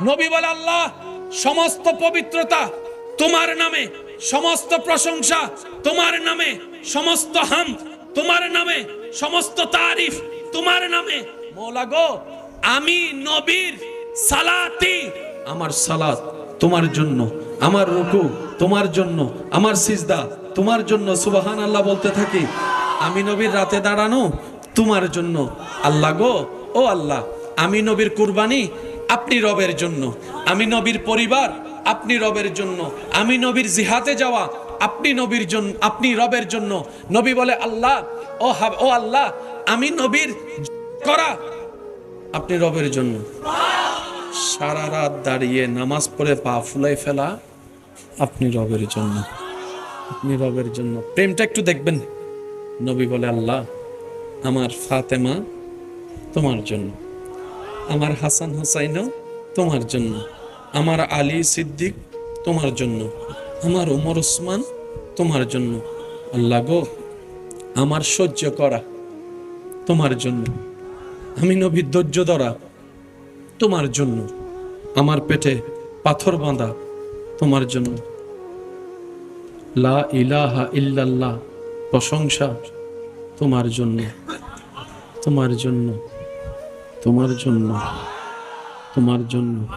নবী বলে আল্লাহ সমস্ত পবিত্রতা তোমার নামে, সমস্ত প্রশংসা তোমার নামে, সমস্ত হামদ তোমার নামে, সমস্ত তারিফ তোমার নামে। মওলা গো, আমি নবীর সালাতি, আমার সালাত তোমার জন্য, আমার রুকু তোমার জন্য, আমার সিজদা তোমার জন্য সুবহানাল্লাহ বলতে থাকি। আমি নবীর রাতে দাঁড়ানো তোমার জন্য। আল্লাহ গো, ও আল্লাহ, আমি নবীর কুরবানি আপনি রবের জন্য, আমি নবীর পরিবার আপনি রবের জন্য, আমি নবীর জিহাদে যাওয়া আপনি নবীর জন্য, আপনি রবের জন্য। নবী বলে আল্লাহ, ও আল্লাহ, আমি নবীর করা আপনি রবের জন্য। সারা রাত দাঁড়িয়ে নামাজ পড়ে পা ফুলাই ফেলা আপনি রবের জন্য, আপনি রবের জন্য। প্রেমটা একটু দেখবেন। নবী বলে আল্লাহ আমার ফাতেমা তোমার জন্য, আমার হাসান হুসাইনও তোমার জন্য, আমার আলী সিদ্দিক তোমার জন্য, আমার ওমর ওসমান তোমার জন্য। আল্লাহ গো, আমার সহ্য করা তোমার জন্য, আমি নবীর ধৈর্য ধরা তোমার জন্য, আমার পেটে পাথর বাঁধা তোমার জন্য। লা ইলাহা ইল্লাল্লাহ, প্রশংসা তোমার জন্য, তোমার জন্য, তোমার জন্য, তোমার জন্য।